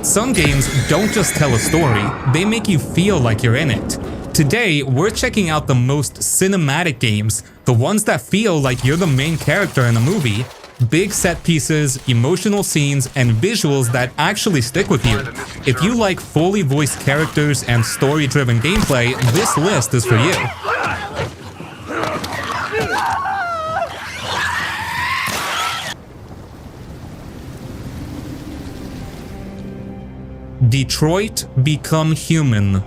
Some games don't just tell a story, they make you feel like you're in it. Today, we're checking out the most cinematic games, the ones that feel like you're the main character in a movie. Big set pieces, emotional scenes, and visuals that actually stick with you. If you like fully voiced characters and story-driven gameplay, this list is for you. Detroit Become Human.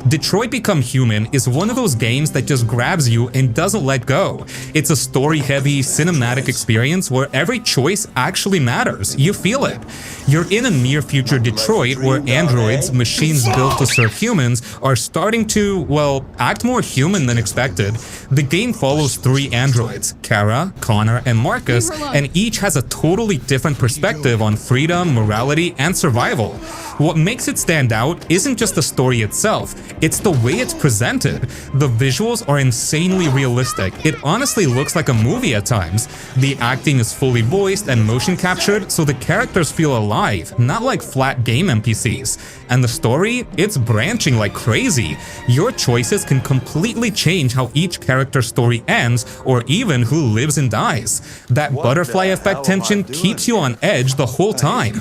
Detroit Become Human is one of those games that just grabs you and doesn't let go. It's a story-heavy, cinematic experience where every choice actually matters. You feel it. You're in a near-future Detroit where androids, machines built to serve humans, are starting to, well, act more human than expected. The game follows 3 androids, Kara, Connor, and Marcus, and each has a totally different perspective on freedom, morality, and survival. What makes it stand out isn't just the story itself, it's the way it's presented. The visuals are insanely realistic. It honestly looks like a movie at times. The acting is fully voiced and motion captured, so the characters feel alive, not like flat game NPCs. And the story? It's branching like crazy. Your choices can completely change how each character's story ends, or even who lives and dies. That butterfly effect tension keeps you on edge the whole time.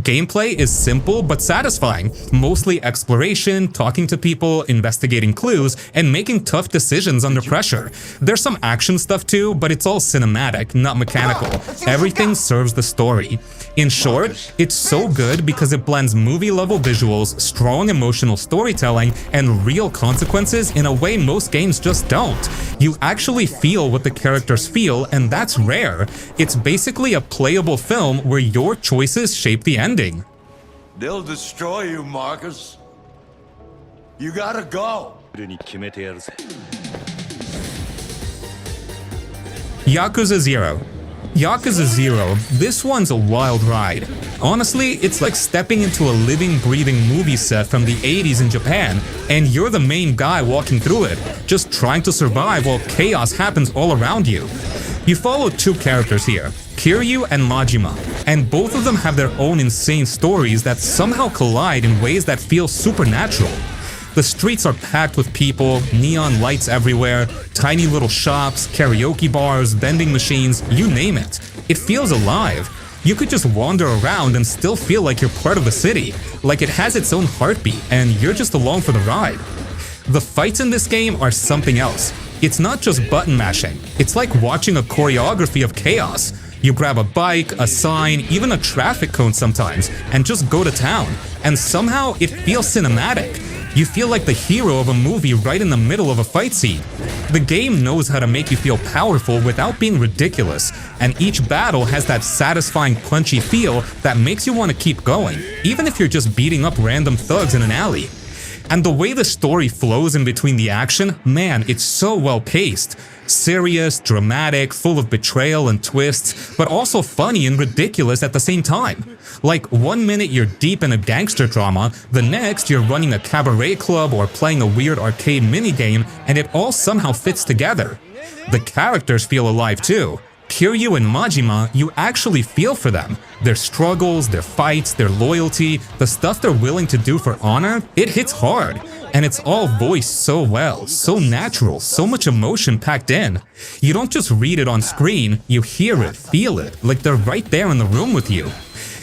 Gameplay is simple but satisfying, mostly exploration, talking to people, investigating clues, and making tough decisions under pressure. There's some action stuff too, but it's all cinematic, not mechanical. Everything serves the story. In short, it's so good because it blends movie-level visuals, strong emotional storytelling, and real consequences in a way most games just don't. You actually feel what the characters feel, and that's rare. It's basically a playable film where your choices shape the ending. They'll destroy you, Marcus. You gotta go. Yakuza 0. Yakuza 0, this one's a wild ride. Honestly, it's like stepping into a living, breathing movie set from the 80s in Japan, and you're the main guy walking through it, just trying to survive while chaos happens all around you. You follow 2 characters here, Kiryu and Majima, and both of them have their own insane stories that somehow collide in ways that feel supernatural. The streets are packed with people, neon lights everywhere, tiny little shops, karaoke bars, vending machines, you name it. It feels alive. You could just wander around and still feel like you're part of the city, like it has its own heartbeat and you're just along for the ride. The fights in this game are something else. It's not just button mashing, it's like watching a choreography of chaos. You grab a bike, a sign, even a traffic cone sometimes, and just go to town. And somehow it feels cinematic. You feel like the hero of a movie right in the middle of a fight scene. The game knows how to make you feel powerful without being ridiculous, and each battle has that satisfying punchy feel that makes you want to keep going, even if you're just beating up random thugs in an alley. And the way the story flows in between the action, man, it's so well paced. Serious, dramatic, full of betrayal and twists, but also funny and ridiculous at the same time. Like, one minute you're deep in a gangster drama, the next you're running a cabaret club or playing a weird arcade minigame, and it all somehow fits together. The characters feel alive too. Kiryu and Majima, you actually feel for them. Their struggles, their fights, their loyalty, the stuff they're willing to do for honor, it hits hard. And it's all voiced so well, so natural, so much emotion packed in. You don't just read it on screen, you hear it, feel it, like they're right there in the room with you.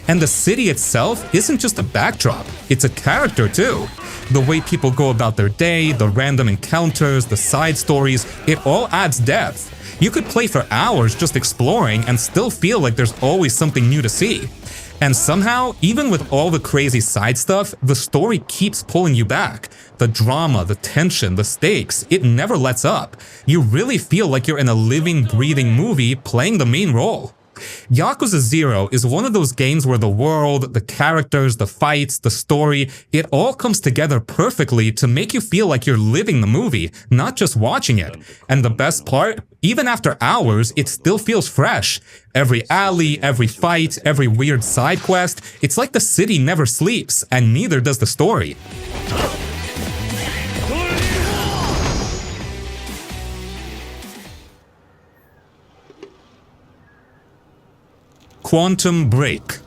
And the city itself isn't just a backdrop, it's a character too. The way people go about their day, the random encounters, the side stories, it all adds depth. You could play for hours just exploring and still feel like there's always something new to see. And somehow, even with all the crazy side stuff, the story keeps pulling you back. The drama, the tension, the stakes, it never lets up. You really feel like you're in a living, breathing movie playing the main role. Yakuza 0 is one of those games where the world, the characters, the fights, the story, it all comes together perfectly to make you feel like you're living the movie, not just watching it. And the best part? Even after hours, it still feels fresh. Every alley, every fight, every weird side quest, it's like the city never sleeps, and neither does the story. Quantum Break.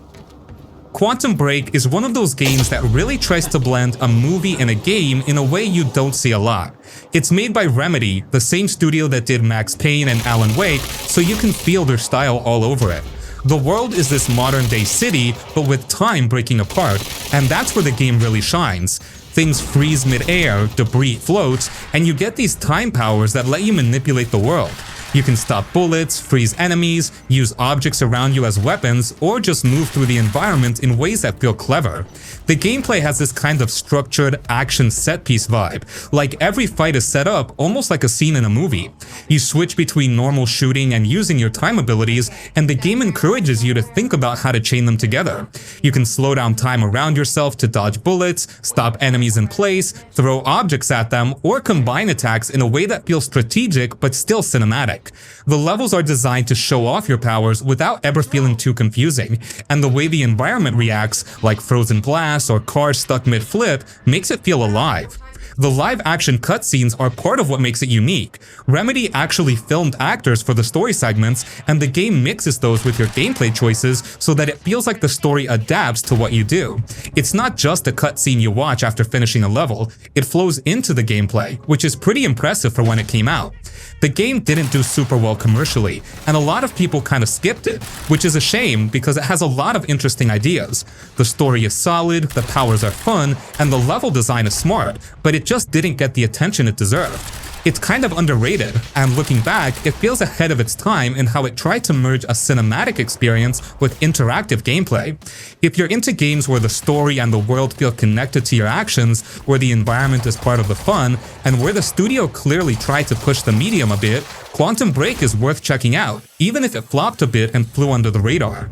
Quantum Break is one of those games that really tries to blend a movie and a game in a way you don't see a lot. It's made by Remedy, the same studio that did Max Payne and Alan Wake, so you can feel their style all over it. The world is this modern-day city, but with time breaking apart, and that's where the game really shines. Things freeze mid-air, debris floats, and you get these time powers that let you manipulate the world. You can stop bullets, freeze enemies, use objects around you as weapons, or just move through the environment in ways that feel clever. The gameplay has this kind of structured action set-piece vibe, like every fight is set up almost like a scene in a movie. You switch between normal shooting and using your time abilities, and the game encourages you to think about how to chain them together. You can slow down time around yourself to dodge bullets, stop enemies in place, throw objects at them, or combine attacks in a way that feels strategic but still cinematic. The levels are designed to show off your powers without ever feeling too confusing, and the way the environment reacts, like frozen glass or cars stuck mid-flip, makes it feel alive. The live-action cutscenes are part of what makes it unique. Remedy actually filmed actors for the story segments, and the game mixes those with your gameplay choices so that it feels like the story adapts to what you do. It's not just a cutscene you watch after finishing a level, it flows into the gameplay, which is pretty impressive for when it came out. The game didn't do super well commercially, and a lot of people kind of skipped it, which is a shame because it has a lot of interesting ideas. The story is solid, the powers are fun, and the level design is smart, but it just didn't get the attention it deserved. It's kind of underrated, and looking back, it feels ahead of its time in how it tried to merge a cinematic experience with interactive gameplay. If you're into games where the story and the world feel connected to your actions, where the environment is part of the fun, and where the studio clearly tried to push the medium a bit, Quantum Break is worth checking out, even if it flopped a bit and flew under the radar.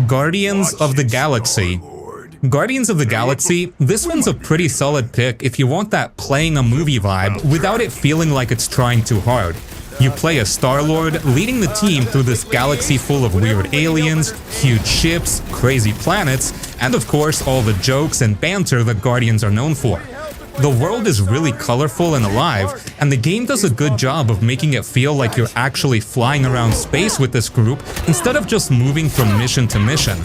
Guardians of the Galaxy. Guardians of the Galaxy, this one's a pretty solid pick if you want that playing a movie vibe without it feeling like it's trying too hard. You play as Star-Lord, leading the team through this galaxy full of weird aliens, huge ships, crazy planets, and of course all the jokes and banter that Guardians are known for. The world is really colorful and alive, and the game does a good job of making it feel like you're actually flying around space with this group instead of just moving from mission to mission.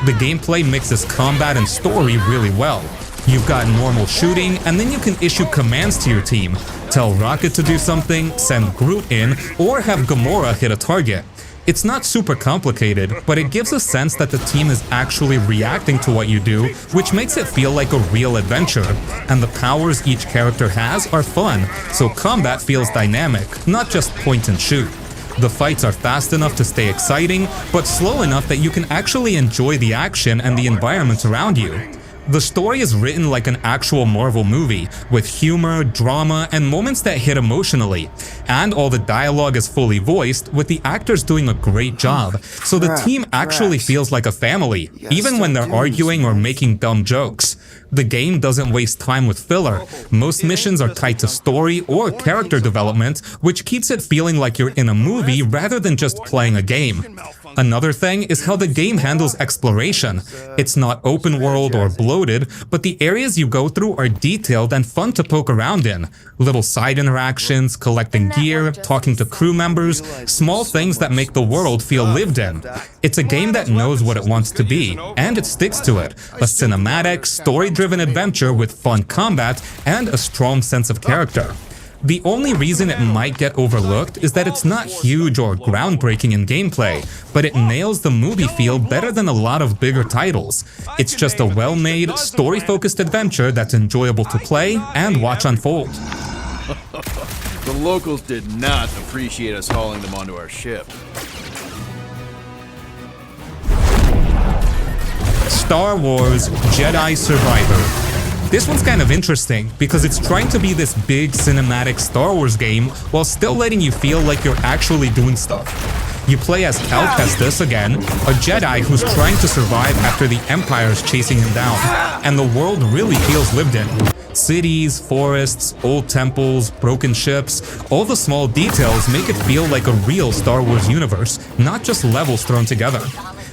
The gameplay mixes combat and story really well. You've got normal shooting, and then you can issue commands to your team. Tell Rocket to do something, send Groot in, or have Gamora hit a target. It's not super complicated, but it gives a sense that the team is actually reacting to what you do, which makes it feel like a real adventure. And the powers each character has are fun, so combat feels dynamic, not just point and shoot. The fights are fast enough to stay exciting, but slow enough that you can actually enjoy the action and the environment around you. The story is written like an actual Marvel movie, with humor, drama, and moments that hit emotionally. And all the dialogue is fully voiced, with the actors doing a great job, so the team actually feels like a family, even when they're arguing or making dumb jokes. The game doesn't waste time with filler. Most missions are tied to story or character development, which keeps it feeling like you're in a movie rather than just playing a game. Another thing is how the game handles exploration. It's not open world or bloated, but the areas you go through are detailed and fun to poke around in. Little side interactions, collecting gear, talking to crew members, small things that make the world feel lived in. It's a game that knows what it wants to be, and it sticks to it. A cinematic, story-driven adventure with fun combat and a strong sense of character. The only reason it might get overlooked is that it's not huge or groundbreaking in gameplay, but it nails the movie feel better than a lot of bigger titles. It's just a well-made, story-focused adventure that's enjoyable to play and watch unfold. The locals did not appreciate us hauling them onto our ship. Star Wars Jedi Survivor. This one's kind of interesting because it's trying to be this big cinematic Star Wars game while still letting you feel like you're actually doing stuff. You play as Cal Kestis again, a Jedi who's trying to survive after the Empire's chasing him down, and the world really feels lived in. Cities, forests, old temples, broken ships, all the small details make it feel like a real Star Wars universe, not just levels thrown together.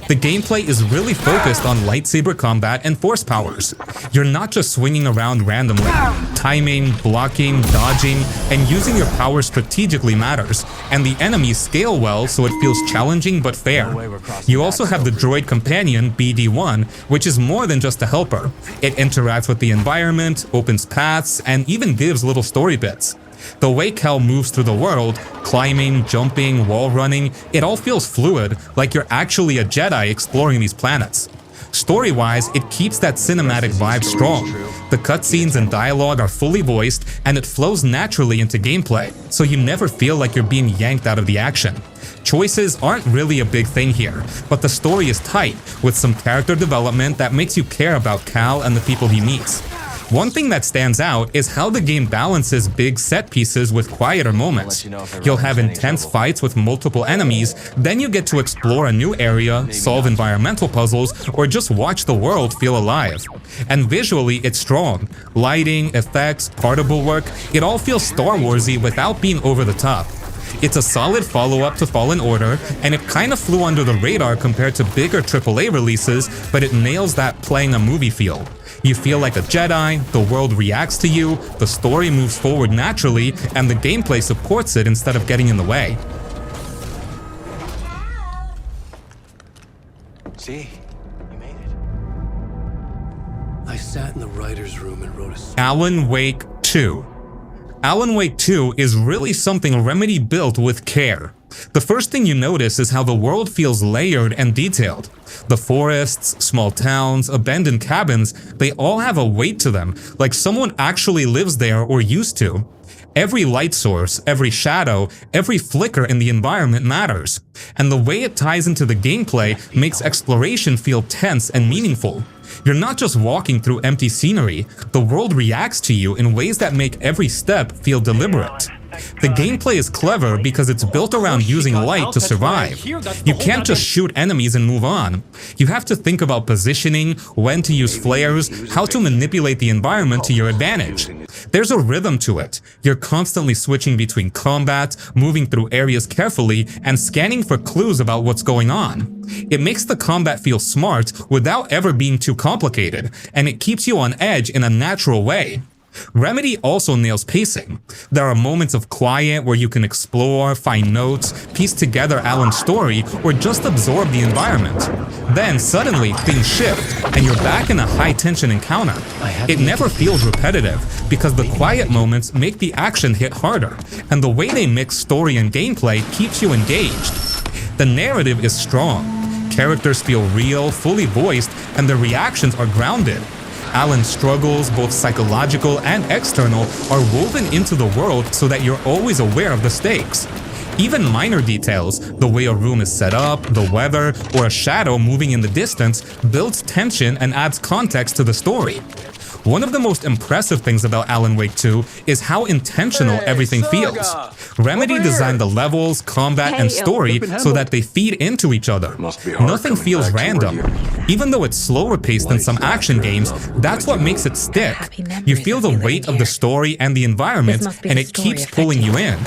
The gameplay is really focused on lightsaber combat and force powers. You're not just swinging around randomly. Timing, blocking, dodging, and using your power strategically matters, and the enemies scale well so it feels challenging but fair. You also have the droid companion, BD-1, which is more than just a helper. It interacts with the environment, opens paths, and even gives little story bits. The way Cal moves through the world, climbing, jumping, wall running, it all feels fluid, like you're actually a Jedi exploring these planets. Story-wise, it keeps that cinematic vibe strong. The cutscenes and dialogue are fully voiced, and it flows naturally into gameplay, so you never feel like you're being yanked out of the action. Choices aren't really a big thing here, but the story is tight, with some character development that makes you care about Cal and the people he meets. One thing that stands out is how the game balances big set pieces with quieter moments. You'll have intense fights with multiple enemies, then you get to explore a new area, solve environmental puzzles, or just watch the world feel alive. And visually, it's strong. Lighting, effects, particle work, it all feels Star Warsy without being over the top. It's a solid follow-up to Fallen Order, and it kind of flew under the radar compared to bigger AAA releases, but it nails that playing a movie feel. You feel like a Jedi, the world reacts to you, the story moves forward naturally, and the gameplay supports it instead of getting in the way. See? You made it. I sat in the writer's room and wrote a... Alan Wake 2. Alan Wake 2 is really something Remedy built with care. The first thing you notice is how the world feels layered and detailed. The forests, small towns, abandoned cabins, they all have a weight to them, like someone actually lives there or used to. Every light source, every shadow, every flicker in the environment matters. And the way it ties into the gameplay makes exploration feel tense and meaningful. You're not just walking through empty scenery, the world reacts to you in ways that make every step feel deliberate. The gameplay is clever because it's built around using light to survive. You can't just shoot enemies and move on. You have to think about positioning, when to use flares, how to manipulate the environment to your advantage. There's a rhythm to it. You're constantly switching between combat, moving through areas carefully, and scanning for clues about what's going on. It makes the combat feel smart without ever being too complicated, and it keeps you on edge in a natural way. Remedy also nails pacing. There are moments of quiet where you can explore, find notes, piece together Alan's story, or just absorb the environment. Then suddenly things shift, and you're back in a high-tension encounter. It never feels repetitive, because the quiet moments make the action hit harder, and the way they mix story and gameplay keeps you engaged. The narrative is strong. Characters feel real, fully voiced, and their reactions are grounded. Alan's struggles, both psychological and external, are woven into the world so that you're always aware of the stakes. Even minor details, the way a room is set up, the weather, or a shadow moving in the distance, builds tension and adds context to the story. One of the most impressive things about Alan Wake 2 is how intentional everything feels. Remedy designed the levels, combat, and story so that they feed into each other. Nothing feels random. Even though it's slower paced than some action games, that's what makes it stick. You feel the weight of the story and the environment, and it keeps pulling you in.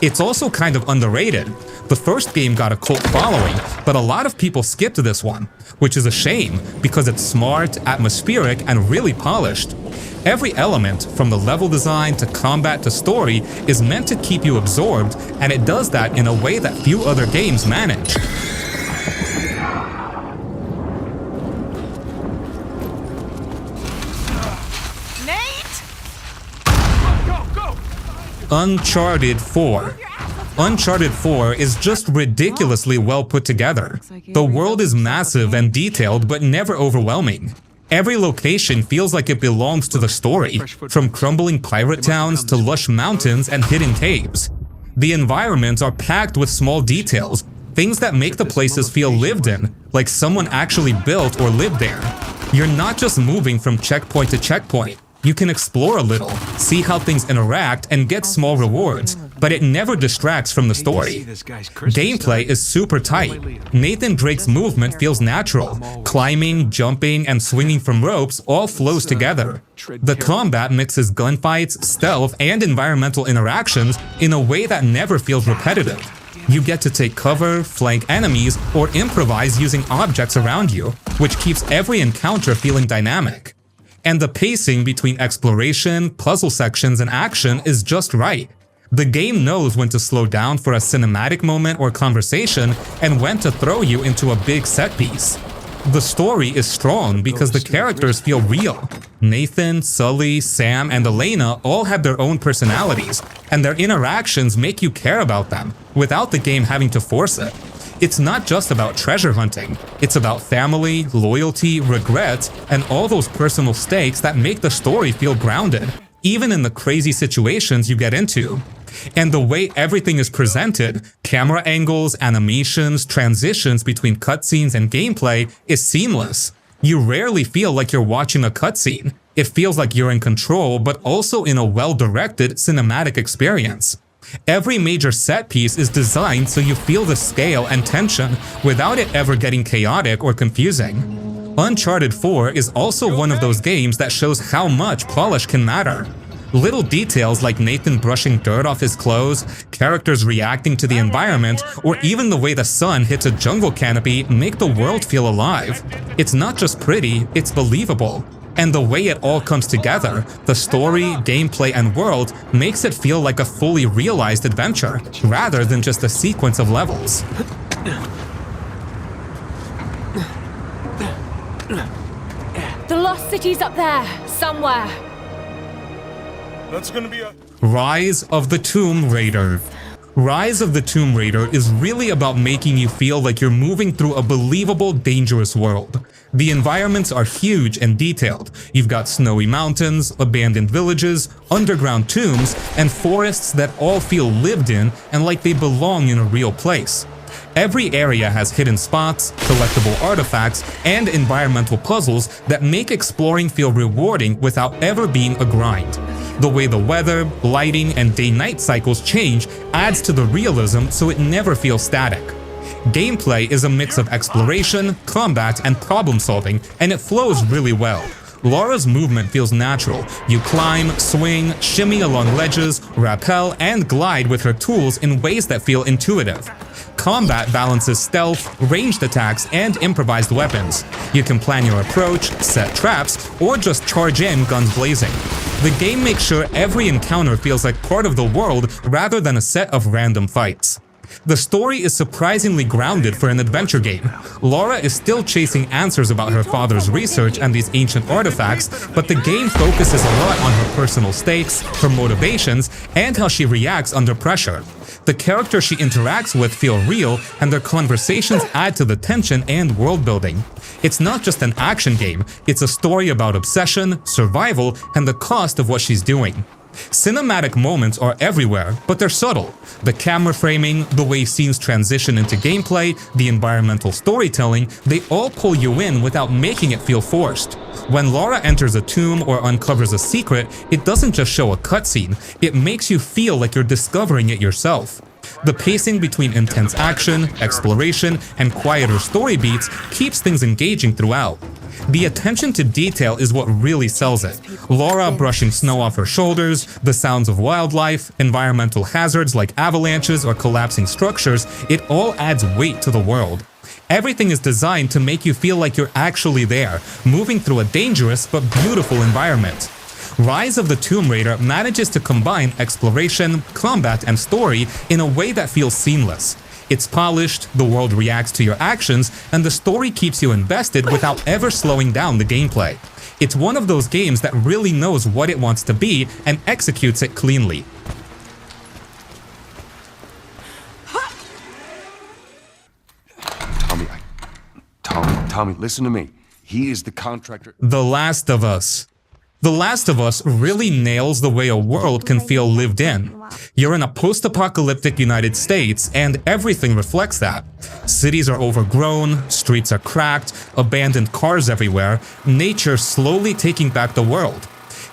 It's also kind of underrated. The first game got a cult following, but a lot of people skipped this one, which is a shame because it's smart, atmospheric, and really polished. Every element, from the level design to combat to story, is meant to keep you absorbed, and it does that in a way that few other games manage. Uncharted 4. Uncharted 4 is just ridiculously well put together. The world is massive and detailed, but never overwhelming. Every location feels like it belongs to the story, from crumbling pirate towns to lush mountains and hidden caves. The environments are packed with small details, things that make the places feel lived in, like someone actually built or lived there. You're not just moving from checkpoint to checkpoint. You can explore a little, see how things interact, and get small rewards, but it never distracts from the story. Gameplay is super tight. Nathan Drake's movement feels natural. Climbing, jumping, and swinging from ropes all flows together. The combat mixes gunfights, stealth, and environmental interactions in a way that never feels repetitive. You get to take cover, flank enemies, or improvise using objects around you, which keeps every encounter feeling dynamic. And the pacing between exploration, puzzle sections, and action is just right. The game knows when to slow down for a cinematic moment or conversation, and when to throw you into a big set piece. The story is strong because the characters feel real. Nathan, Sully, Sam, and Elena all have their own personalities, and their interactions make you care about them, without the game having to force it. It's not just about treasure hunting, it's about family, loyalty, regret, and all those personal stakes that make the story feel grounded, even in the crazy situations you get into. And the way everything is presented, camera angles, animations, transitions between cutscenes and gameplay, is seamless. You rarely feel like you're watching a cutscene. It feels like you're in control, but also in a well-directed cinematic experience. Every major set piece is designed so you feel the scale and tension without it ever getting chaotic or confusing. Uncharted 4 is also one of those games that shows how much polish can matter. Little details like Nathan brushing dirt off his clothes, characters reacting to the environment, or even the way the sun hits a jungle canopy make the world feel alive. It's not just pretty, it's believable. And the way it all comes together, the story, gameplay, and world, makes it feel like a fully realized adventure, rather than just a sequence of levels. The lost city's up there, somewhere. That's gonna be a... Rise of the Tomb Raider. Rise of the Tomb Raider is really about making you feel like you're moving through a believable, dangerous world. The environments are huge and detailed. You've got snowy mountains, abandoned villages, underground tombs, and forests that all feel lived in and like they belong in a real place. Every area has hidden spots, collectible artifacts, and environmental puzzles that make exploring feel rewarding without ever being a grind. The way the weather, lighting, and day-night cycles change adds to the realism so it never feels static. Gameplay is a mix of exploration, combat, and problem-solving, and it flows really well. Laura's movement feels natural. You climb, swing, shimmy along ledges, rappel, and glide with her tools in ways that feel intuitive. Combat balances stealth, ranged attacks, and improvised weapons. You can plan your approach, set traps, or just charge in guns blazing. The game makes sure every encounter feels like part of the world rather than a set of random fights. The story is surprisingly grounded for an adventure game. Laura is still chasing answers about her father's research and these ancient artifacts, but the game focuses a lot on her personal stakes, her motivations, and how she reacts under pressure. The characters she interacts with feel real, and their conversations add to the tension and world building. It's not just an action game, it's a story about obsession, survival, and the cost of what she's doing. Cinematic moments are everywhere, but they're subtle. The camera framing, the way scenes transition into gameplay, the environmental storytelling, they all pull you in without making it feel forced. When Laura enters a tomb or uncovers a secret, it doesn't just show a cutscene, it makes you feel like you're discovering it yourself. The pacing between intense action, exploration, and quieter story beats keeps things engaging throughout. The attention to detail is what really sells it. Laura brushing snow off her shoulders, the sounds of wildlife, environmental hazards like avalanches or collapsing structures, it all adds weight to the world. Everything is designed to make you feel like you're actually there, moving through a dangerous but beautiful environment. Rise of the Tomb Raider manages to combine exploration, combat, and story in a way that feels seamless. It's polished, the world reacts to your actions, and the story keeps you invested without ever slowing down the gameplay. It's one of those games that really knows what it wants to be and executes it cleanly. Tommy, listen to me. He is the contractor. The Last of Us. The Last of Us really nails the way a world can feel lived in. You're in a post-apocalyptic United States, and everything reflects that. Cities are overgrown, streets are cracked, abandoned cars everywhere, nature slowly taking back the world.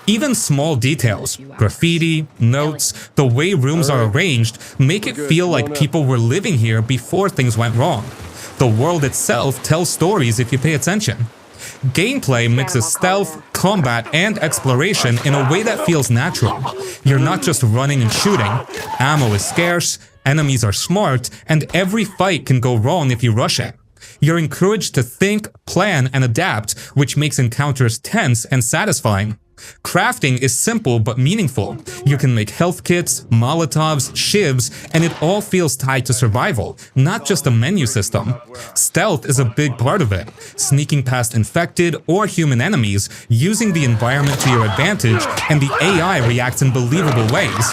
Even small details, graffiti, notes, the way rooms are arranged, make it feel like people were living here before things went wrong. The world itself tells stories if you pay attention. Gameplay mixes stealth, combat, and exploration in a way that feels natural. You're not just running and shooting. Ammo is scarce, Enemies are smart, and every fight can go wrong if you rush it. You're encouraged to think, plan, and adapt, which makes encounters tense and satisfying. Crafting is simple but meaningful. You can make health kits, molotovs, shivs, and it all feels tied to survival, not just a menu system. Stealth is a big part of it, sneaking past infected or human enemies, using the environment to your advantage, and the AI reacts in believable ways.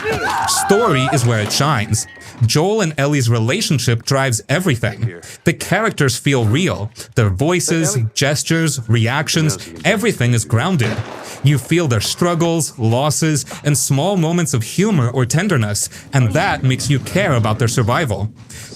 Story is where it shines. Joel and Ellie's relationship drives everything. The characters feel real. Their voices, gestures, reactions, everything is grounded. You feel their struggles, losses, and small moments of humor or tenderness, and that makes you care about their survival.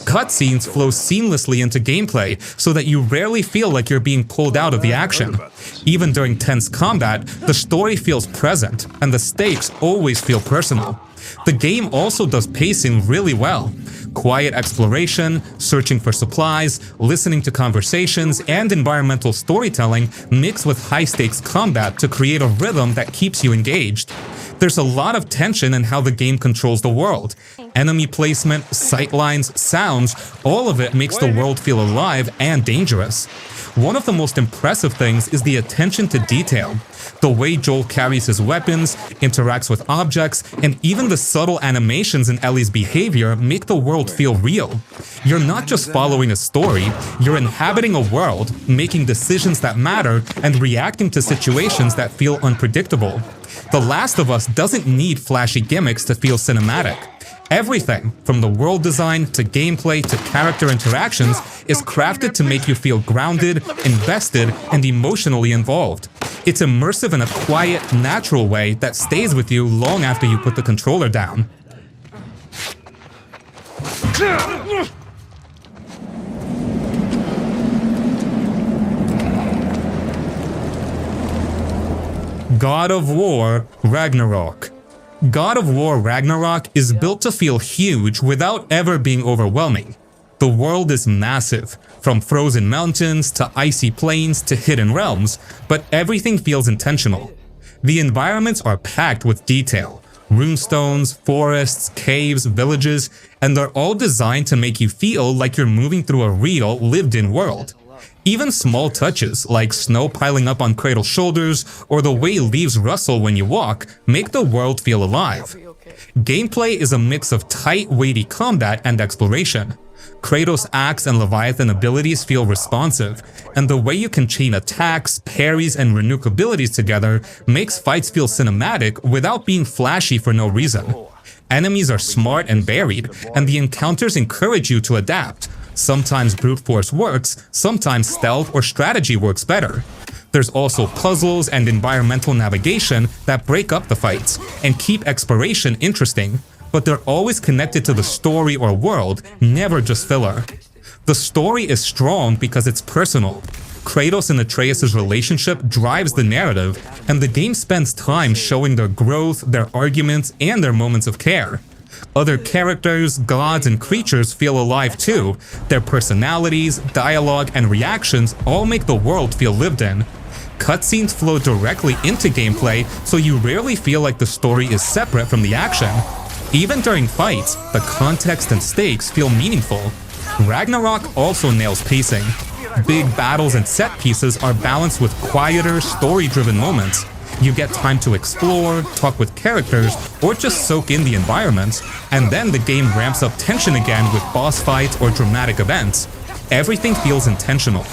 Cutscenes flow seamlessly into gameplay so that you rarely feel like you're being pulled out of the action. Even during tense combat, the story feels present, and the stakes always feel personal. The game also does pacing really well. Quiet exploration, searching for supplies, listening to conversations, and environmental storytelling mix with high-stakes combat to create a rhythm that keeps you engaged. There's a lot of tension in how the game controls the world. Enemy placement, sightlines, sounds, all of it makes the world feel alive and dangerous. One of the most impressive things is the attention to detail. The way Joel carries his weapons, interacts with objects, and even the subtle animations in Ellie's behavior make the world feel real. You're not just following a story, you're inhabiting a world, making decisions that matter, and reacting to situations that feel unpredictable. The Last of Us doesn't need flashy gimmicks to feel cinematic. Everything, from the world design to gameplay to character interactions, is crafted to make you feel grounded, invested, and emotionally involved. It's immersive in a quiet, natural way that stays with you long after you put the controller down. God of War Ragnarök. God of War Ragnarök is built to feel huge without ever being overwhelming. The world is massive, from frozen mountains to icy plains to hidden realms, but everything feels intentional. The environments are packed with detail. Runestones, forests, caves, villages, and they're all designed to make you feel like you're moving through a real, lived-in world. Even small touches, like snow piling up on Kratos' shoulders or the way leaves rustle when you walk, make the world feel alive. Gameplay is a mix of tight, weighty combat and exploration. Kratos' axe and Leviathan abilities feel responsive, and the way you can chain attacks, parries, and renuke abilities together makes fights feel cinematic without being flashy for no reason. Enemies are smart and varied, and the encounters encourage you to adapt. Sometimes brute force works, sometimes stealth or strategy works better. There's also puzzles and environmental navigation that break up the fights and keep exploration interesting, but they're always connected to the story or world, never just filler. The story is strong because it's personal. Kratos and Atreus' relationship drives the narrative, and the game spends time showing their growth, their arguments, and their moments of care. Other characters, gods, and creatures feel alive too. Their personalities, dialogue, and reactions all make the world feel lived in. Cutscenes flow directly into gameplay, so you rarely feel like the story is separate from the action. Even during fights, the context and stakes feel meaningful. Ragnarök also nails pacing. Big battles and set pieces are balanced with quieter, story-driven moments. You get time to explore, talk with characters, or just soak in the environment, and then the game ramps up tension again with boss fights or dramatic events. Everything feels intentional.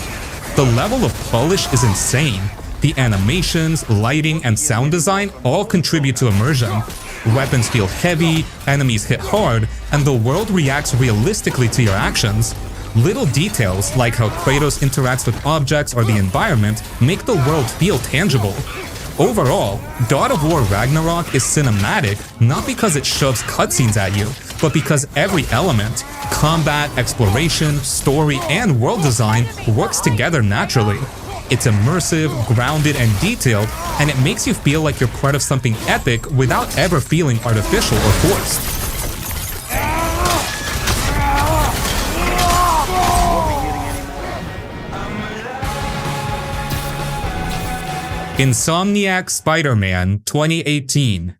The level of polish is insane. The animations, lighting, and sound design all contribute to immersion. Weapons feel heavy, enemies hit hard, and the world reacts realistically to your actions. Little details, like how Kratos interacts with objects or the environment, make the world feel tangible. Overall, God of War Ragnarök is cinematic not because it shoves cutscenes at you, but because every element, combat, exploration, story, and world design works together naturally. It's immersive, grounded, and detailed, and it makes you feel like you're part of something epic without ever feeling artificial or forced. Insomniac Spider-Man 2018.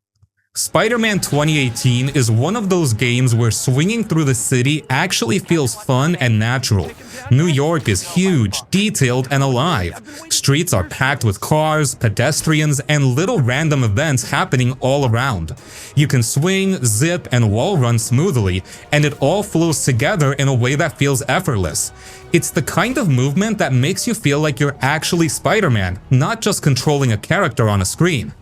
Spider-Man 2018 is one of those games where swinging through the city actually feels fun and natural. New York is huge, detailed, and alive. Streets are packed with cars, pedestrians, and little random events happening all around. You can swing, zip, and wall run smoothly, and it all flows together in a way that feels effortless. It's the kind of movement that makes you feel like you're actually Spider-Man, not just controlling a character on a screen.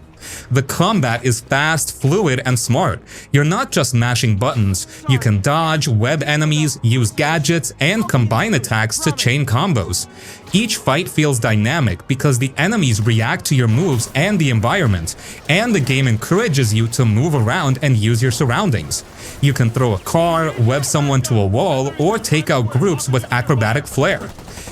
The combat is fast, fluid, and smart. You're not just mashing buttons. You can dodge, web enemies, use gadgets, and combine attacks to chain combos. Each fight feels dynamic because the enemies react to your moves and the environment, and the game encourages you to move around and use your surroundings. You can throw a car, web someone to a wall, or take out groups with acrobatic flair.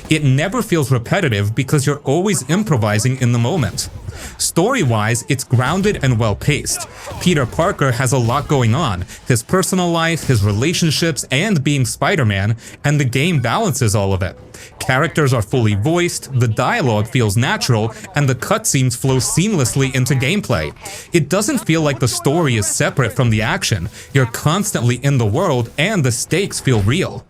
It never feels repetitive because you're always improvising in the moment. Story-wise, it's grounded and well-paced. Peter Parker has a lot going on, his personal life, his relationships, and being Spider-Man, and the game balances all of it. Characters are fully voiced, the dialogue feels natural, and the cutscenes flow seamlessly into gameplay. It doesn't feel like the story is separate from the action. You're constantly in the world, and the stakes feel real.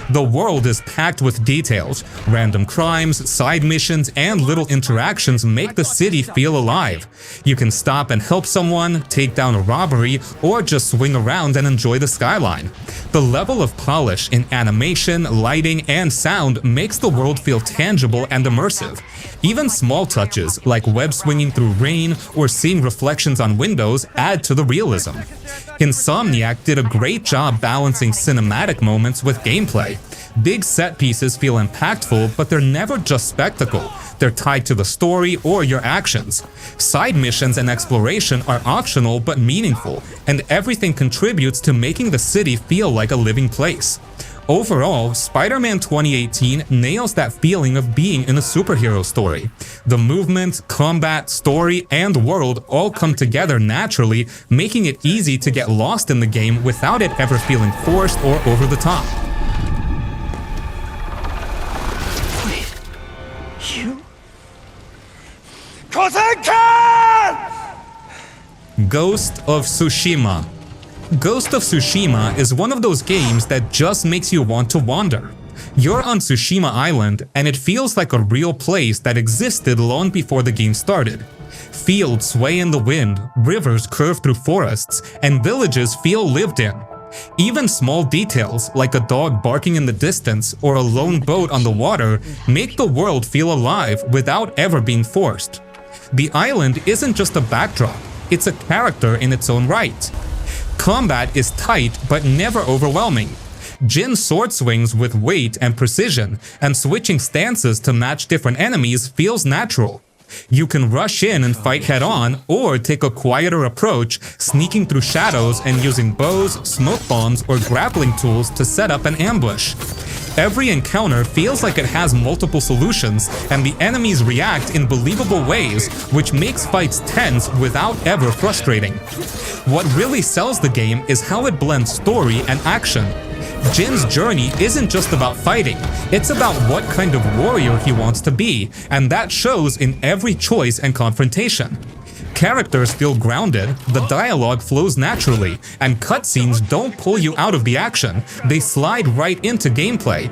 The world is packed with details. Random crimes, side missions, and little interactions make the city feel alive. You can stop and help someone, take down a robbery, or just swing around and enjoy the skyline. The level of polish in animation, lighting, and sound makes the world feel tangible and immersive. Even small touches, like web swinging through rain or seeing reflections on windows, add to the realism. Insomniac did a great job balancing cinematic moments with gameplay. Big set pieces feel impactful, but they're never just spectacle. They're tied to the story or your actions. Side missions and exploration are optional but meaningful, and everything contributes to making the city feel like a living place. Overall, Spider-Man 2018 nails that feeling of being in a superhero story. The movement, combat, story, and world all come together naturally, making it easy to get lost in the game without it ever feeling forced or over the top. Wait, you? 'Cause I can! Ghost of Tsushima. Ghost of Tsushima is one of those games that just makes you want to wander. You're on Tsushima Island, and it feels like a real place that existed long before the game started. Fields sway in the wind, rivers curve through forests, and villages feel lived in. Even small details, like a dog barking in the distance or a lone boat on the water, make the world feel alive without ever being forced. The island isn't just a backdrop, it's a character in its own right. Combat is tight but never overwhelming. Jin's sword swings with weight and precision, and switching stances to match different enemies feels natural. You can rush in and fight head-on, or take a quieter approach, sneaking through shadows and using bows, smoke bombs, or grappling tools to set up an ambush. Every encounter feels like it has multiple solutions, and the enemies react in believable ways, which makes fights tense without ever frustrating. What really sells the game is how it blends story and action. Jin's journey isn't just about fighting, it's about what kind of warrior he wants to be, and that shows in every choice and confrontation. Characters feel grounded, the dialogue flows naturally, and cutscenes don't pull you out of the action, they slide right into gameplay.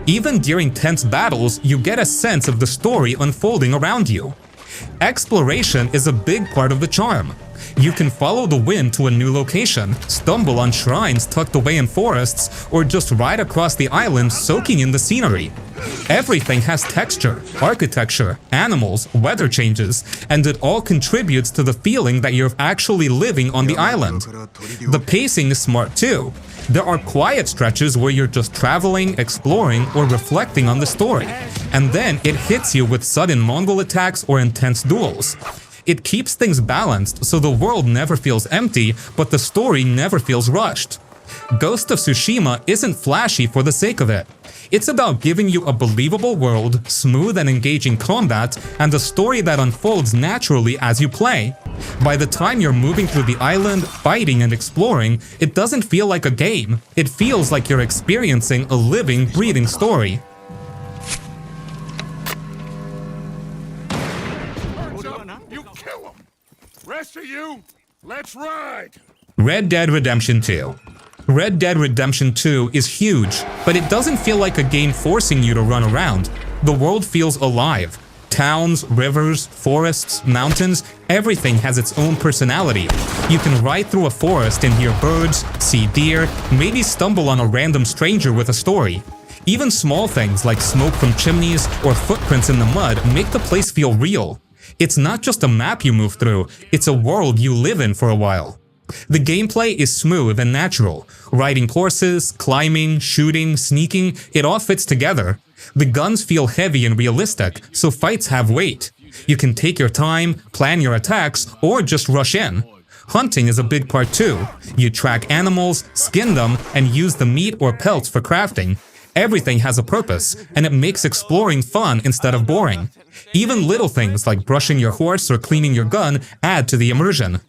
Even during tense battles, you get a sense of the story unfolding around you. Exploration is a big part of the charm. You can follow the wind to a new location, stumble on shrines tucked away in forests, or just ride across the island soaking in the scenery. Everything has texture, architecture, animals, weather changes, and it all contributes to the feeling that you're actually living on the island. The pacing is smart too. There are quiet stretches where you're just traveling, exploring, or reflecting on the story, and then it hits you with sudden Mongol attacks or intense duels. It keeps things balanced so the world never feels empty, but the story never feels rushed. Ghost of Tsushima isn't flashy for the sake of it. It's about giving you a believable world, smooth and engaging combat, and a story that unfolds naturally as you play. By the time you're moving through the island, fighting and exploring, it doesn't feel like a game. It feels like you're experiencing a living, breathing story. You kill him! Rest of you, Let's ride! Red Dead Redemption 2. Red Dead Redemption 2 is huge, but it doesn't feel like a game forcing you to run around. The world feels alive. Towns, rivers, forests, mountains, everything has its own personality. You can ride through a forest and hear birds, see deer, maybe stumble on a random stranger with a story. Even small things like smoke from chimneys or footprints in the mud make the place feel real. It's not just a map you move through, it's a world you live in for a while. The gameplay is smooth and natural. Riding horses, climbing, shooting, sneaking, it all fits together. The guns feel heavy and realistic, so fights have weight. You can take your time, plan your attacks, or just rush in. Hunting is a big part too. You track animals, skin them, and use the meat or pelts for crafting. Everything has a purpose, and it makes exploring fun instead of boring. Even little things like brushing your horse or cleaning your gun add to the immersion.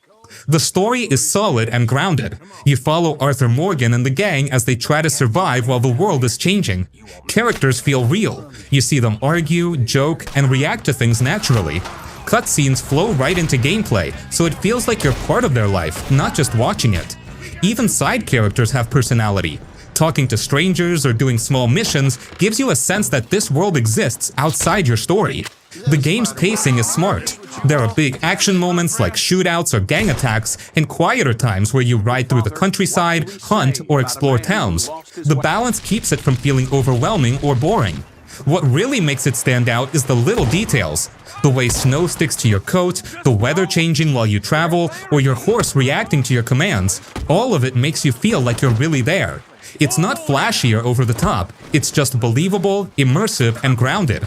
The story is solid and grounded. You follow Arthur Morgan and the gang as they try to survive while the world is changing. Characters feel real. You see them argue, joke, and react to things naturally. Cutscenes flow right into gameplay, so it feels like you're part of their life, not just watching it. Even side characters have personality. Talking to strangers or doing small missions gives you a sense that this world exists outside your story. The game's pacing is smart. There are big action moments like shootouts or gang attacks, and quieter times where you ride through the countryside, hunt, or explore towns. The balance keeps it from feeling overwhelming or boring. What really makes it stand out is the little details. The way snow sticks to your coat, the weather changing while you travel, or your horse reacting to your commands. All of it makes you feel like you're really there. It's not flashy or over the top, it's just believable, immersive, and grounded.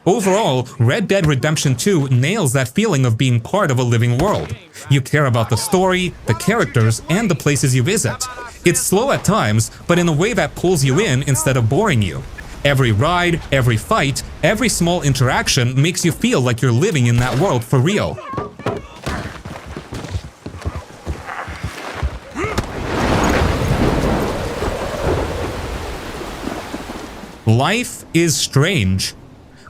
Overall, Red Dead Redemption 2 nails that feeling of being part of a living world. You care about the story, the characters, and the places you visit. It's slow at times, but in a way that pulls you in instead of boring you. Every ride, every fight, every small interaction makes you feel like you're living in that world for real. Life is Strange.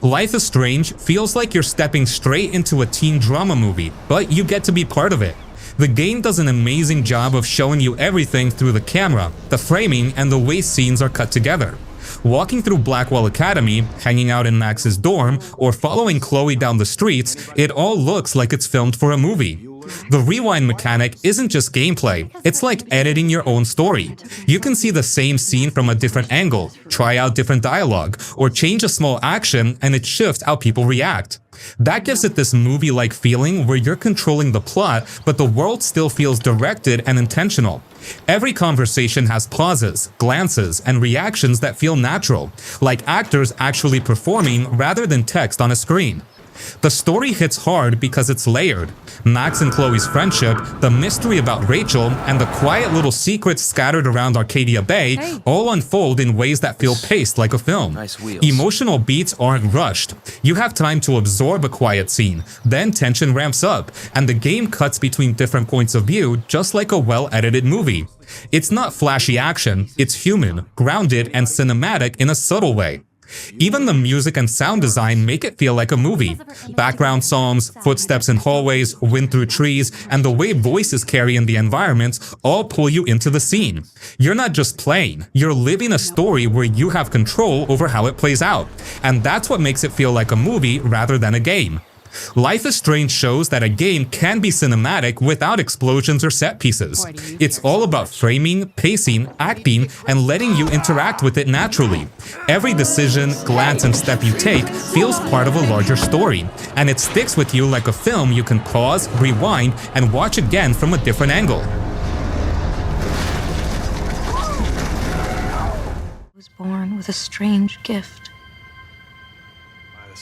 Life is Strange feels like you're stepping straight into a teen drama movie, but you get to be part of it. The game does an amazing job of showing you everything through the camera, the framing, and the way scenes are cut together. Walking through Blackwell Academy, hanging out in Max's dorm, or following Chloe down the streets, it all looks like it's filmed for a movie. The rewind mechanic isn't just gameplay, it's like editing your own story. You can see the same scene from a different angle, try out different dialogue, or change a small action and it shifts how people react. That gives it this movie-like feeling where you're controlling the plot, but the world still feels directed and intentional. Every conversation has pauses, glances, and reactions that feel natural, like actors actually performing rather than text on a screen. The story hits hard because it's layered. Max and Chloe's friendship, the mystery about Rachel, and the quiet little secrets scattered around Arcadia Bay all unfold in ways that feel paced like a film. Nice wheels. Emotional beats aren't rushed. You have time to absorb a quiet scene, then tension ramps up, and the game cuts between different points of view just like a well-edited movie. It's not flashy action, it's human, grounded, and cinematic in a subtle way. Even the music and sound design make it feel like a movie. Background songs, footsteps in hallways, wind through trees, and the way voices carry in the environments all pull you into the scene. You're not just playing, you're living a story where you have control over how it plays out. And that's what makes it feel like a movie rather than a game. Life is Strange shows that a game can be cinematic without explosions or set pieces. It's all about framing, pacing, acting, and letting you interact with it naturally. Every decision, glance, and step you take feels part of a larger story, and it sticks with you like a film you can pause, rewind, and watch again from a different angle. I was born with a strange gift.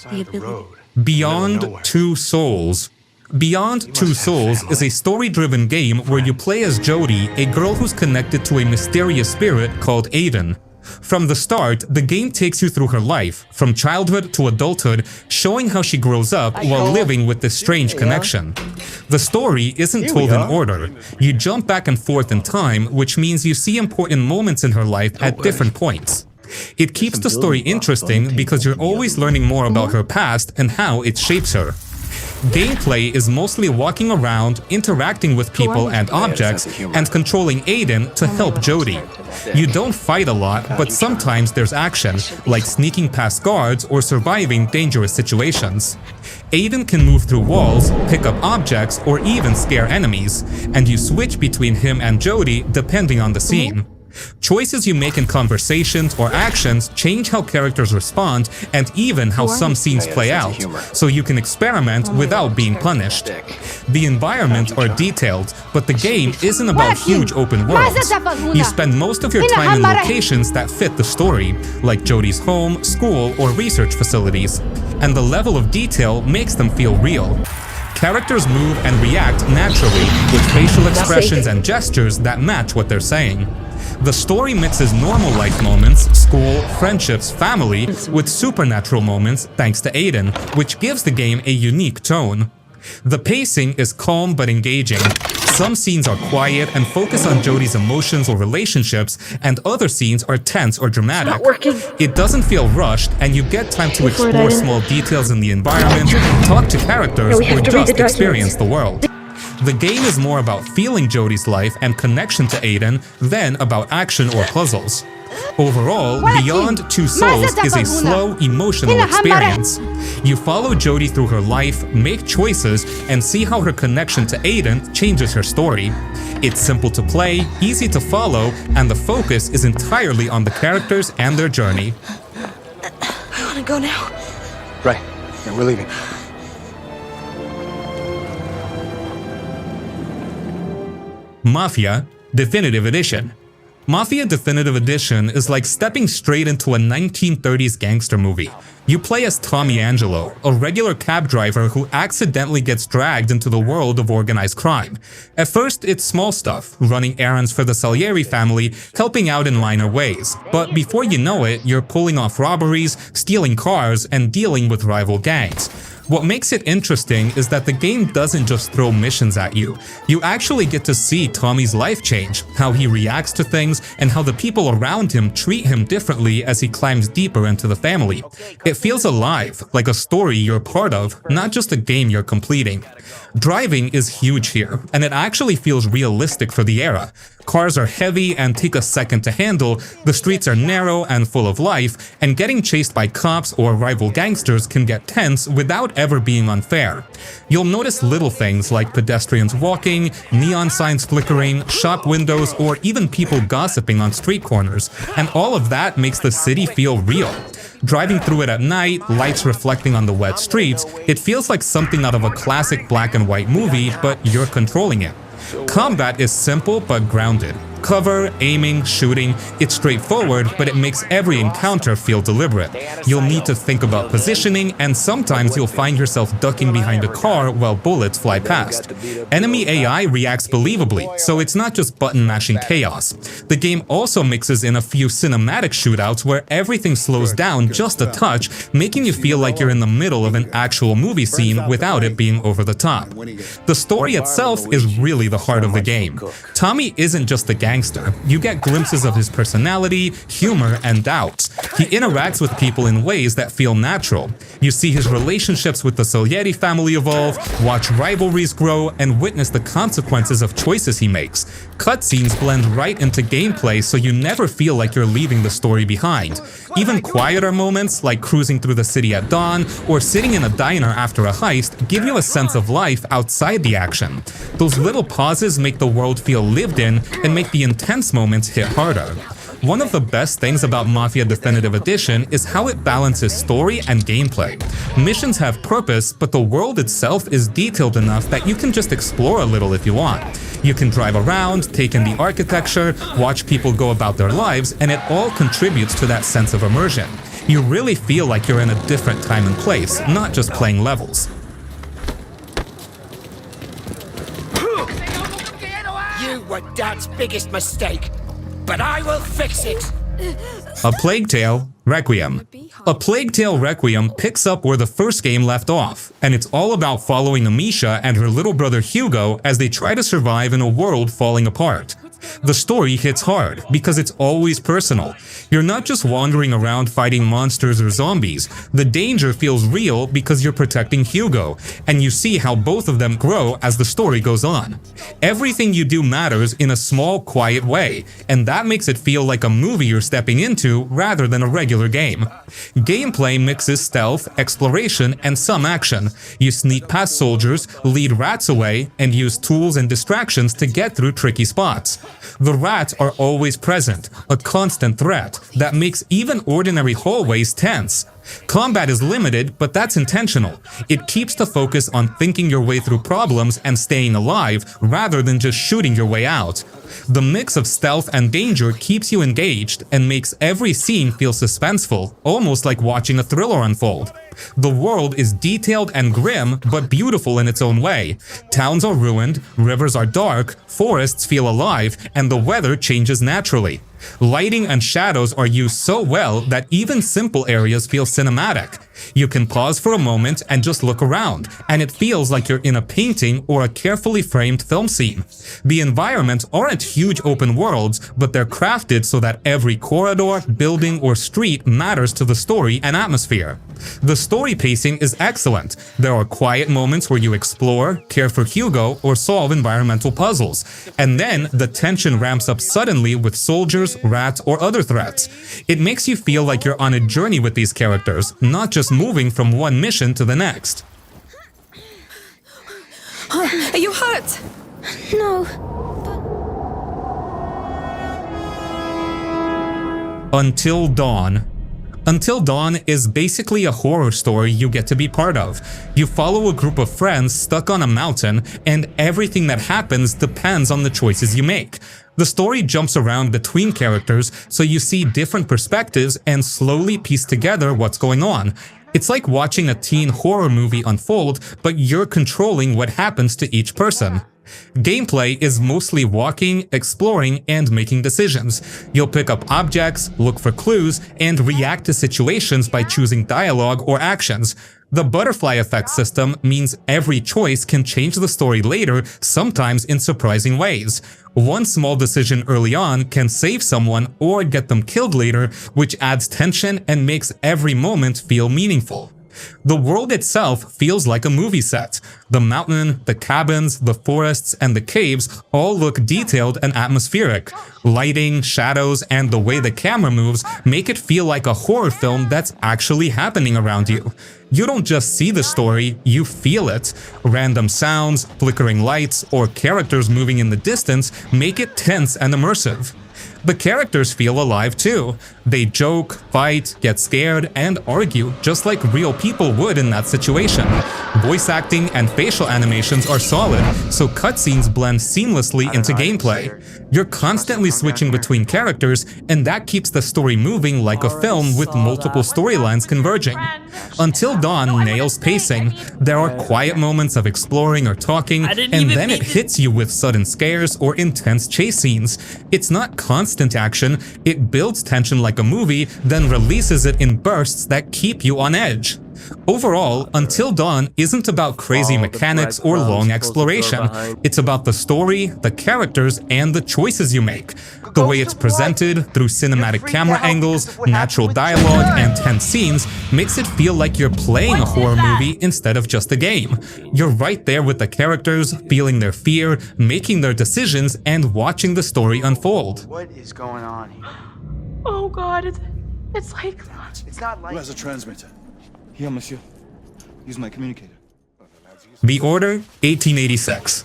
The ability. Beyond Two Souls. Beyond Two Souls is a story-driven game where you play as Jodie, a girl who's connected to a mysterious spirit called Aiden. From the start, the game takes you through her life, from childhood to adulthood, showing how she grows up while living with this strange connection. The story isn't told in order. You jump back and forth in time, which means you see important moments in her life at different points. It keeps the story interesting because you're always learning more about her past and how it shapes her. Gameplay is mostly walking around, interacting with people and objects, and controlling Aiden to help Jodie. You don't fight a lot, but sometimes there's action, like sneaking past guards or surviving dangerous situations. Aiden can move through walls, pick up objects, or even scare enemies, and you switch between him and Jodie depending on the scene. Choices you make in conversations or actions change how characters respond and even how some scenes play out, so you can experiment without being punished. The environments are detailed, but the game isn't about huge open worlds. You spend most of your time in locations that fit the story, like Jodie's home, school, or research facilities, and the level of detail makes them feel real. Characters move and react naturally, with facial expressions and gestures that match what they're saying. The story mixes normal life moments, school, friendships, family, with supernatural moments thanks to Aiden, which gives the game a unique tone. The pacing is calm but engaging. Some scenes are quiet and focus on Jodie's emotions or relationships, and other scenes are tense or dramatic. It doesn't feel rushed, and you get time to explore small details in the environment, talk to characters, or just experience the world. The game is more about feeling Jodie's life and connection to Aiden than about action or puzzles. Overall, Beyond Two Souls is a slow, emotional experience. You follow Jodie through her life, make choices, and see how her connection to Aiden changes her story. It's simple to play, easy to follow, and the focus is entirely on the characters and their journey. I want to go now. Right. Yeah, we're leaving. Mafia Definitive Edition. Mafia Definitive Edition is like stepping straight into a 1930s gangster movie. You play as Tommy Angelo, a regular cab driver who accidentally gets dragged into the world of organized crime. At first, it's small stuff, running errands for the Salieri family, helping out in minor ways. But before you know it, you're pulling off robberies, stealing cars, and dealing with rival gangs. What makes it interesting is that the game doesn't just throw missions at you. You actually get to see Tommy's life change, how he reacts to things, and how the people around him treat him differently as he climbs deeper into the family. It feels alive, like a story you're part of, not just a game you're completing. Driving is huge here, and it actually feels realistic for the era. Cars are heavy and take a second to handle, the streets are narrow and full of life, and getting chased by cops or rival gangsters can get tense without ever being unfair. You'll notice little things like pedestrians walking, neon signs flickering, shop windows, or even people gossiping on street corners, and all of that makes the city feel real. Driving through it at night, lights reflecting on the wet streets, it feels like something out of a classic black and white movie, but you're controlling it. Combat is simple but grounded. Cover, aiming, shooting, it's straightforward, but it makes every encounter feel deliberate. You'll need to think about positioning, and sometimes you'll find yourself ducking behind a car while bullets fly past. Enemy AI reacts believably, so it's not just button-mashing chaos. The game also mixes in a few cinematic shootouts where everything slows down just a touch, making you feel like you're in the middle of an actual movie scene without it being over the top. The story itself is really the heart of the game. Tommy isn't just a gangster. You get glimpses of his personality, humor, and doubts. He interacts with people in ways that feel natural. You see his relationships with the Salieri family evolve, watch rivalries grow, and witness the consequences of choices he makes. Cutscenes blend right into gameplay, so you never feel like you're leaving the story behind. Even quieter moments, like cruising through the city at dawn or sitting in a diner after a heist, give you a sense of life outside the action. Those little pauses make the world feel lived in and make the intense moments hit harder. One of the best things about Mafia Definitive Edition is how it balances story and gameplay. Missions have purpose, but the world itself is detailed enough that you can just explore a little if you want. You can drive around, take in the architecture, watch people go about their lives, and it all contributes to that sense of immersion. You really feel like you're in a different time and place, not just playing levels. You were Dad's biggest mistake, but I will fix it! A Plague Tale Requiem. A Plague Tale Requiem picks up where the first game left off, and it's all about following Amisha and her little brother Hugo as they try to survive in a world falling apart. The story hits hard because it's always personal. You're not just wandering around fighting monsters or zombies. The danger feels real because you're protecting Hugo, and you see how both of them grow as the story goes on. Everything you do matters in a small, quiet way, and that makes it feel like a movie you're stepping into rather than a regular game. Gameplay mixes stealth, exploration, and some action. You sneak past soldiers, lead rats away, and use tools and distractions to get through tricky spots. The rats are always present, a constant threat that makes even ordinary hallways tense. Combat is limited, but that's intentional. It keeps the focus on thinking your way through problems and staying alive, rather than just shooting your way out. The mix of stealth and danger keeps you engaged and makes every scene feel suspenseful, almost like watching a thriller unfold. The world is detailed and grim, but beautiful in its own way. Towns are ruined, rivers are dark, forests feel alive, and the weather changes naturally. Lighting and shadows are used so well that even simple areas feel cinematic. You can pause for a moment and just look around, and it feels like you're in a painting or a carefully framed film scene. The environments aren't huge open worlds, but they're crafted so that every corridor, building, or street matters to the story and atmosphere. The story pacing is excellent. There are quiet moments where you explore, care for Hugo, or solve environmental puzzles. And then the tension ramps up suddenly with soldiers, rats, or other threats. It makes you feel like you're on a journey with these characters, not just moving from one mission to the next. Are you hurt? No. Until Dawn. Until Dawn is basically a horror story you get to be part of. You follow a group of friends stuck on a mountain, and everything that happens depends on the choices you make. The story jumps around between characters, so you see different perspectives and slowly piece together what's going on. It's like watching a teen horror movie unfold, but you're controlling what happens to each person. Gameplay is mostly walking, exploring, and making decisions. You'll pick up objects, look for clues, and react to situations by choosing dialogue or actions. The butterfly effect system means every choice can change the story later, sometimes in surprising ways. One small decision early on can save someone or get them killed later, which adds tension and makes every moment feel meaningful. The world itself feels like a movie set. The mountain, the cabins, the forests, and the caves all look detailed and atmospheric. Lighting, shadows, and the way the camera moves make it feel like a horror film that's actually happening around you. You don't just see the story, you feel it. Random sounds, flickering lights, or characters moving in the distance make it tense and immersive. The characters feel alive too. They joke, fight, get scared, and argue just like real people would in that situation. Voice acting and facial animations are solid, so cutscenes blend seamlessly into gameplay. You're constantly switching between characters, and that keeps the story moving like a film with multiple storylines converging. Until Dawn nails pacing. There are quiet moments of exploring or talking, and then it hits you with sudden scares or intense chase scenes. It's not constant action, it builds tension like a movie, then releases it in bursts that keep you on edge. Overall, Until Dawn isn't about crazy mechanics or long exploration. It's about the story, the characters, and the choices you make. The way it's presented, through cinematic camera angles, natural dialogue, and tense scenes, makes it feel like you're playing a horror movie instead of just a game. You're right there with the characters, feeling their fear, making their decisions, and watching the story unfold. What is going on here? Oh god, it's like... It's not like... Who has a transmitter? Here, monsieur. Use my communicator. The Order 1886.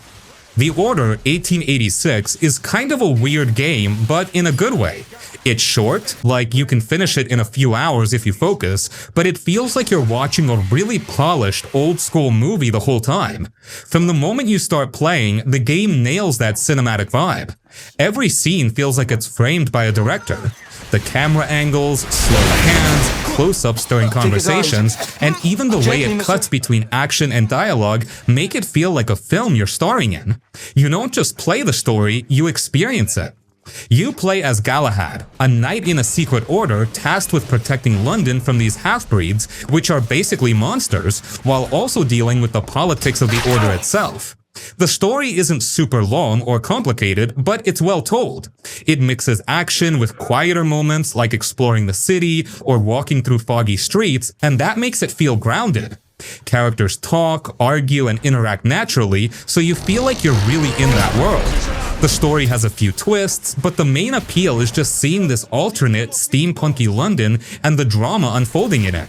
The Order 1886 is kind of a weird game, but in a good way. It's short, like you can finish it in a few hours if you focus, but it feels like you're watching a really polished, old-school movie the whole time. From the moment you start playing, the game nails that cinematic vibe. Every scene feels like it's framed by a director. The camera angles, slow hands, close-ups during conversations, and even the way it cuts between action and dialogue make it feel like a film you're starring in. You don't just play the story, you experience it. You play as Galahad, a knight in a secret order tasked with protecting London from these half-breeds, which are basically monsters, while also dealing with the politics of the order itself. The story isn't super long or complicated, but it's well told. It mixes action with quieter moments like exploring the city or walking through foggy streets, and that makes it feel grounded. Characters talk, argue, and interact naturally, so you feel like you're really in that world. The story has a few twists, but the main appeal is just seeing this alternate, steampunky London and the drama unfolding in it.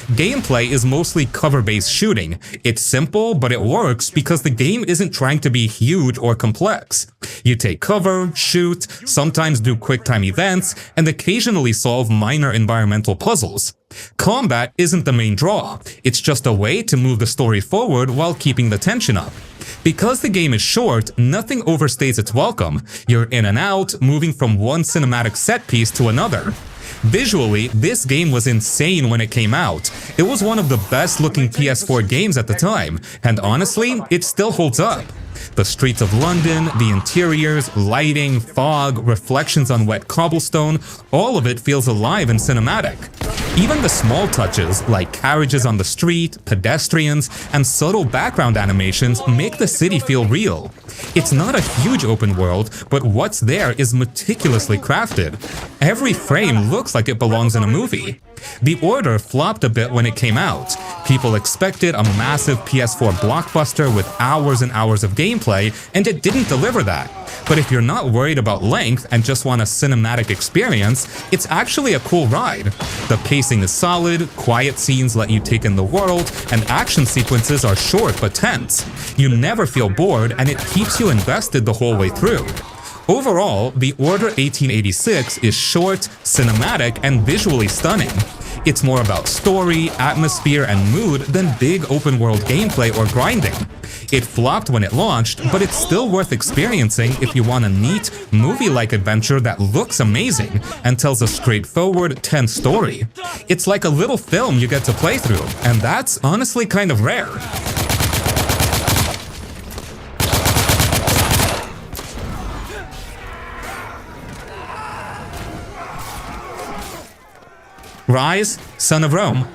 Gameplay is mostly cover-based shooting. It's simple, but it works because the game isn't trying to be huge or complex. You take cover, shoot, sometimes do quick-time events, and occasionally solve minor environmental puzzles. Combat isn't the main draw, it's just a way to move the story forward while keeping the tension up. Because the game is short, nothing overstays its welcome. You're in and out, moving from one cinematic set piece to another. Visually, this game was insane when it came out. It was one of the best looking PS4 games at the time, and honestly, it still holds up. The streets of London, the interiors, lighting, fog, reflections on wet cobblestone, all of it feels alive and cinematic. Even the small touches, like carriages on the street, pedestrians, and subtle background animations make the city feel real. It's not a huge open world, but what's there is meticulously crafted. Every frame looks like it belongs in a movie. The Order flopped a bit when it came out. People expected a massive PS4 blockbuster with hours and hours of gameplay, and it didn't deliver that. But if you're not worried about length and just want a cinematic experience, it's actually a cool ride. The pacing is solid, quiet scenes let you take in the world, and action sequences are short but tense. You never feel bored, and it keeps you invested the whole way through. Overall, The Order 1886 is short, cinematic, and visually stunning. It's more about story, atmosphere, and mood than big open-world gameplay or grinding. It flopped when it launched, but it's still worth experiencing if you want a neat, movie-like adventure that looks amazing and tells a straightforward, tense story. It's like a little film you get to play through, and that's honestly kind of rare. Ryse, Son of Rome.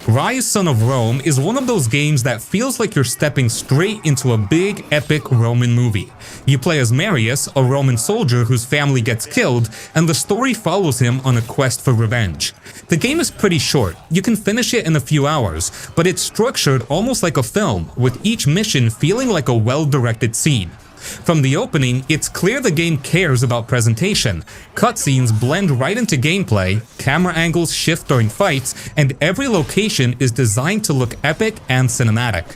Ryse, Son of Rome is one of those games that feels like you're stepping straight into a big, epic Roman movie. You play as Marius, a Roman soldier whose family gets killed, and the story follows him on a quest for revenge. The game is pretty short, you can finish it in a few hours, but it's structured almost like a film, with each mission feeling like a well-directed scene. From the opening, it's clear the game cares about presentation. Cutscenes blend right into gameplay, camera angles shift during fights, and every location is designed to look epic and cinematic.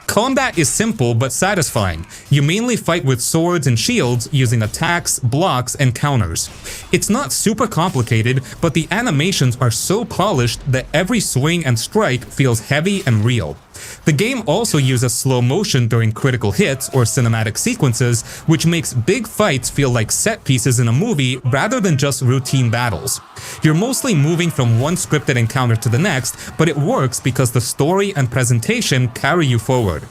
Combat is simple but satisfying. You mainly fight with swords and shields using attacks, blocks, and counters. It's not super complicated, but the animations are so polished that every swing and strike feels heavy and real. The game also uses slow motion during critical hits or cinematic sequences, which makes big fights feel like set pieces in a movie rather than just routine battles. You're mostly moving from one scripted encounter to the next, but it works because the story and presentation carry you forward.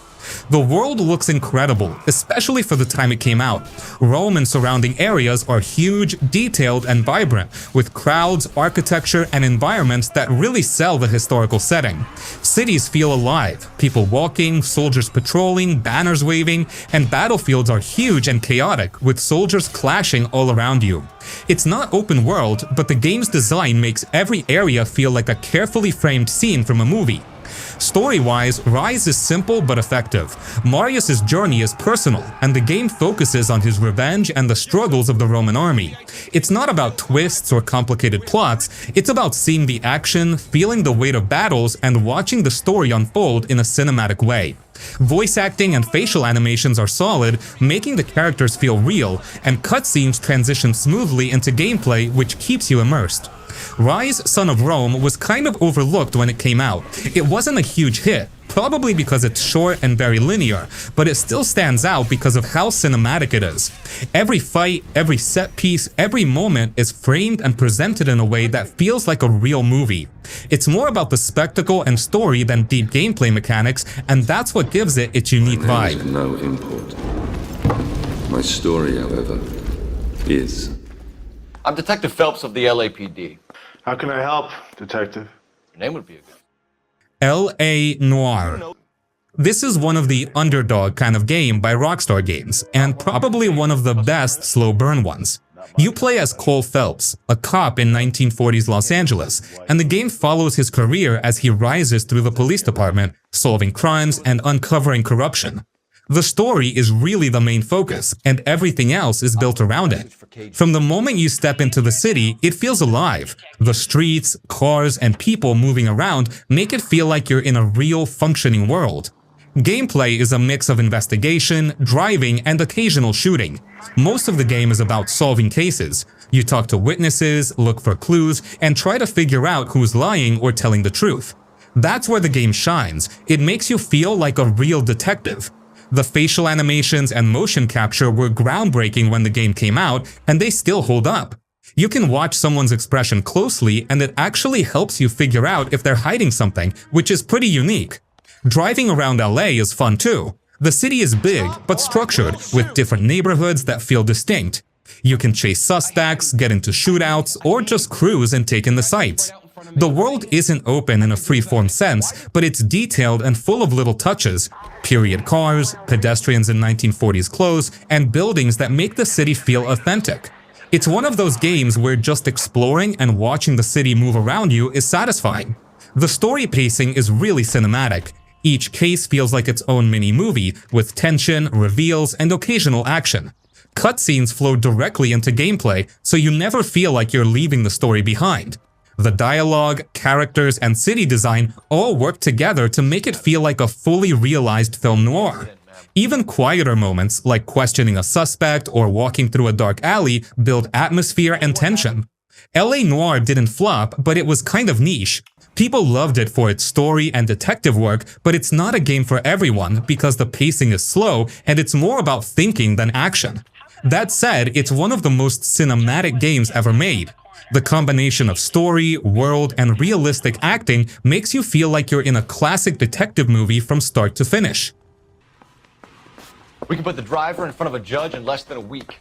The world looks incredible, especially for the time it came out. Rome and surrounding areas are huge, detailed, and vibrant, with crowds, architecture, and environments that really sell the historical setting. Cities feel alive, people walking, soldiers patrolling, banners waving, and battlefields are huge and chaotic, with soldiers clashing all around you. It's not open world, but the game's design makes every area feel like a carefully framed scene from a movie. Story-wise, Ryse is simple but effective. Marius' journey is personal, and the game focuses on his revenge and the struggles of the Roman army. It's not about twists or complicated plots, it's about seeing the action, feeling the weight of battles, and watching the story unfold in a cinematic way. Voice acting and facial animations are solid, making the characters feel real, and cutscenes transition smoothly into gameplay, which keeps you immersed. Ryse, Son of Rome was kind of overlooked when it came out. It wasn't a huge hit, probably because it's short and very linear, but it still stands out because of how cinematic it is. Every fight, every set piece, every moment is framed and presented in a way that feels like a real movie. It's more about the spectacle and story than deep gameplay mechanics, and that's what gives it its unique vibe. Is no import. My story, however, is. I'm Detective Phelps of the LAPD. How can I help, Detective? Your name would be a good. L.A. Noire. This is one of the underdog kind of game by Rockstar Games, and probably one of the best slow burn ones. You play as Cole Phelps, a cop in 1940s Los Angeles, and the game follows his career as he rises through the police department, solving crimes and uncovering corruption. The story is really the main focus, and everything else is built around it. From the moment you step into the city, it feels alive. The streets, cars, and people moving around make it feel like you're in a real, functioning world. Gameplay is a mix of investigation, driving, and occasional shooting. Most of the game is about solving cases. You talk to witnesses, look for clues, and try to figure out who's lying or telling the truth. That's where the game shines. It makes you feel like a real detective. The facial animations and motion capture were groundbreaking when the game came out, and they still hold up. You can watch someone's expression closely, and it actually helps you figure out if they're hiding something, which is pretty unique. Driving around LA is fun too. The city is big, but structured, with different neighborhoods that feel distinct. You can chase suspects, get into shootouts, or just cruise and take in the sights. The world isn't open in a free-form sense, but it's detailed and full of little touches. Period cars, pedestrians in 1940s clothes, and buildings that make the city feel authentic. It's one of those games where just exploring and watching the city move around you is satisfying. The story pacing is really cinematic. Each case feels like its own mini-movie, with tension, reveals, and occasional action. Cutscenes flow directly into gameplay, so you never feel like you're leaving the story behind. The dialogue, characters, and city design all work together to make it feel like a fully realized film noir. Even quieter moments, like questioning a suspect or walking through a dark alley, build atmosphere and tension. LA Noire didn't flop, but it was kind of niche. People loved it for its story and detective work, but it's not a game for everyone because the pacing is slow and it's more about thinking than action. That said, it's one of the most cinematic games ever made. The combination of story, world, and realistic acting makes you feel like you're in a classic detective movie from start to finish. We can put the driver in front of a judge in less than a week.